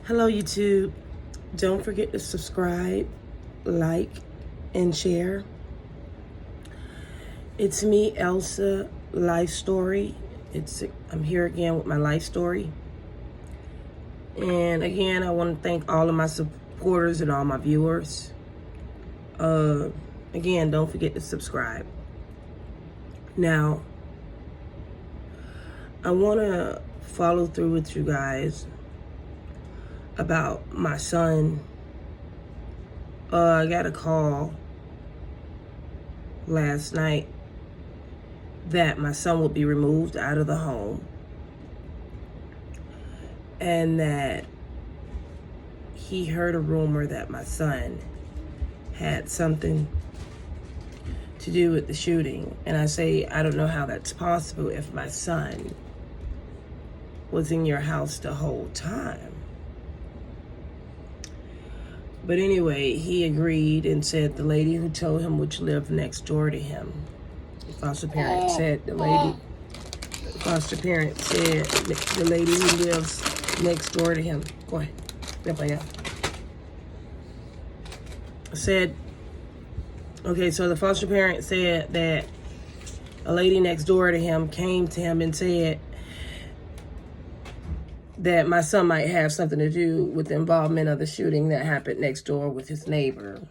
Hello, YouTube. Don't forget to subscribe, like, and share. It's me, Elsa Life Story. I'm here again with my life story. And again, I want to thank all of my supporters and all my viewers. Again, don't forget to subscribe. Now, I want to follow through with you guys about my son. I got a call last night that my son would be removed out of the home and that he heard a rumor that my son had something to do with the shooting. And I say, I don't know how that's possible if my son was in your house the whole time. But anyway, he agreed and said the lady who told him, which lived next door to him, the foster parent said the lady who lives next door to him, go ahead, said, okay, so the foster parent said that a lady next door to him came to him and said that my son might have something to do with the involvement of the shooting that happened next door with his neighbor.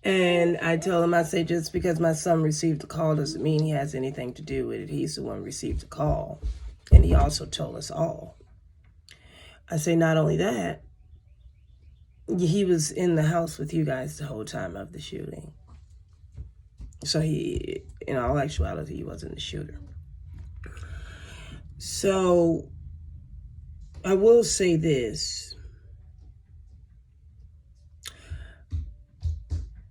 And I told him, I say, just because my son received a call doesn't mean he has anything to do with it. He's the one who received the call. And he also told us all. I say, not only that, he was in the house with you guys the whole time of the shooting. So he, in all actuality, he wasn't the shooter. So I will say this.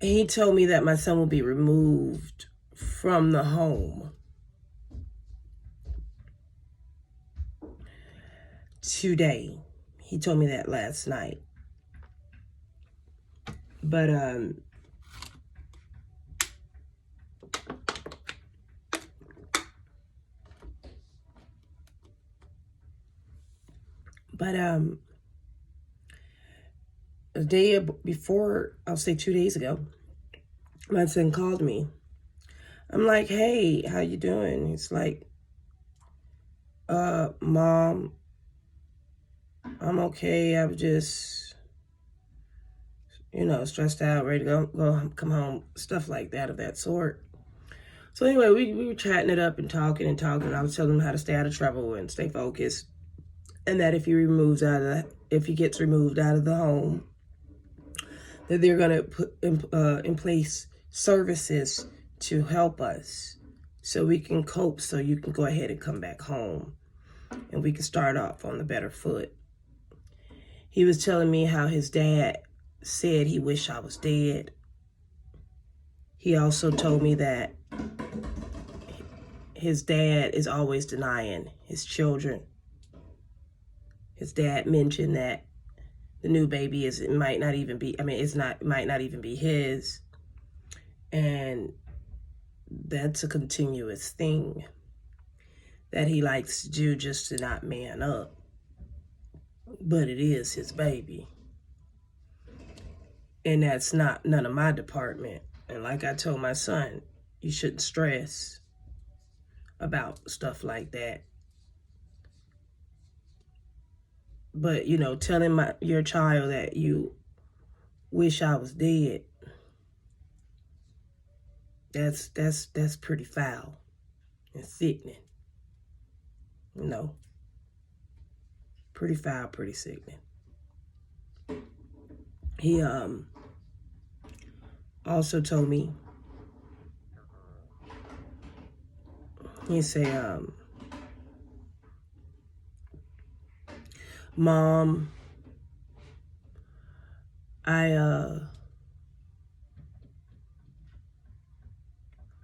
He told me that my son will be removed from the home today. He told me that last night. But a day before, I'll say 2 days ago, my son called me. I'm like, hey, how you doing? He's like, Mom, I'm okay. I'm just, stressed out, ready to go come home, stuff like that, of that sort. So anyway, we were chatting it up and talking. I was telling him how to stay out of trouble and stay focused. And that if he gets removed out of the home, that they're going to put in place services to help us so we can cope, so you can go ahead and come back home and we can start off on the better foot. He was telling me how his dad said he wished I was dead. He also told me that his dad is always denying his children. His dad mentioned that the new baby might not even be his. And that's a continuous thing that he likes to do just to not man up. But it is his baby. And that's none of my department. And like I told my son, you shouldn't stress about stuff like that. But, telling your child that you wish I was dead, that's pretty foul and sickening. Pretty foul, pretty sickening. He also told me, he said, Mom, I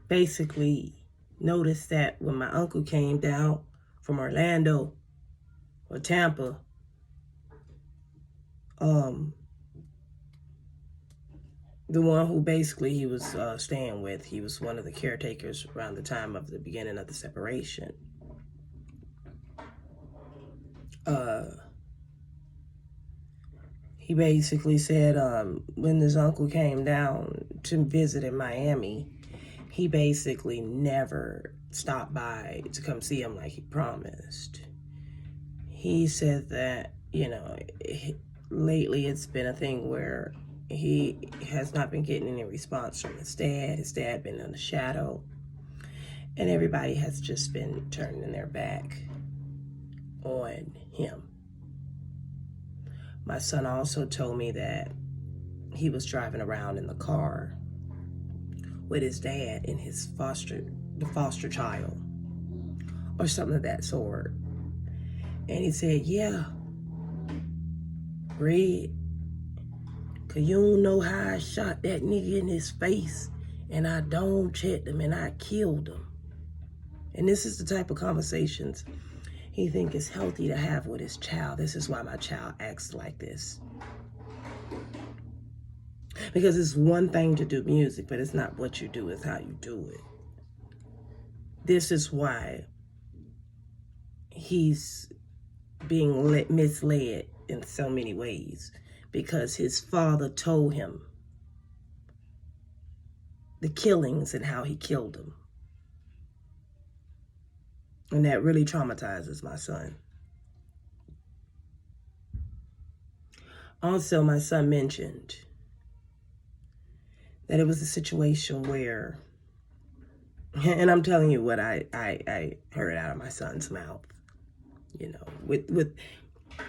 basically noticed that when my uncle came down from Orlando or Tampa, the one who basically he was staying with, he was one of the caretakers around the time of the beginning of the separation. he basically said when his uncle came down to visit in Miami, he basically never stopped by to come see him like he promised. He said that, lately it's been a thing where he has not been getting any response from his dad. His dad been in the shadow. And everybody has just been turning their back on him. My son also told me that he was driving around in the car with his dad and the foster child, or something of that sort. And he said, yeah, Red, cause you don't know how I shot that nigga in his face, and I dome checked him and I killed him. And this is the type of conversations he think is healthy to have with his child. This is why my child acts like this. Because it's one thing to do music, but it's not what you do, it's how you do it. This is why he's being misled in so many ways. Because his father told him the killings and how he killed them. And that really traumatizes my son. Also, my son mentioned that it was a situation where, and I'm telling you what I heard out of my son's mouth,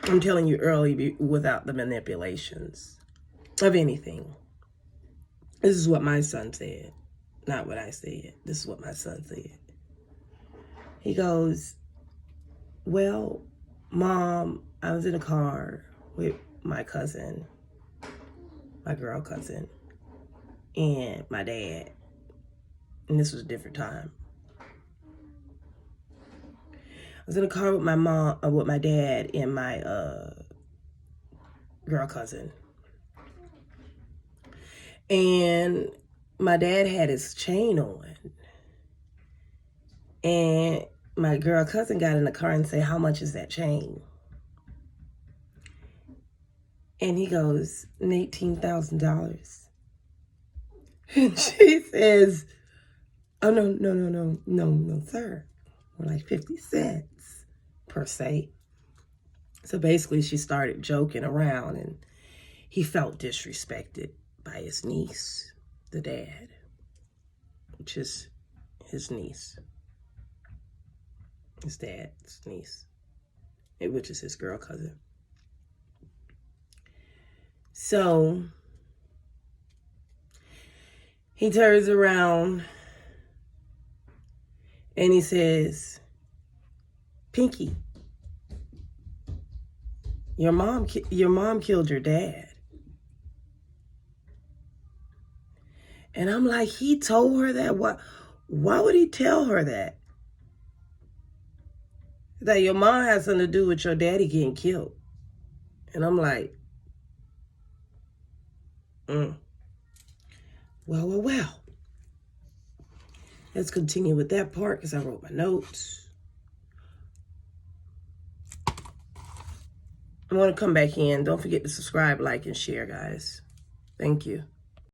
I'm telling you early without the manipulations of anything. This is what my son said, not what I said. This is what my son said. He goes, well, Mom, I was in a car with my cousin, my girl cousin, and my dad. And this was a different time. I was in a car with with my dad and my girl cousin. And my dad had his chain on. And my girl cousin got in the car and said, how much is that chain? And he goes, $18,000. And she says, oh, no, sir. We're like 50 cents per se. So basically she started joking around and he felt disrespected by his niece, the dad, which is his niece. His dad's niece, which is his girl cousin. So he turns around and he says, Pinky, your mom killed your dad. And I'm like, he told her that? Why would he tell her that? That your mom has something to do with your daddy getting killed. And I'm like, Well. Let's continue with that part because I wrote my notes. I want to come back in. Don't forget to subscribe, like, and share, guys. Thank you.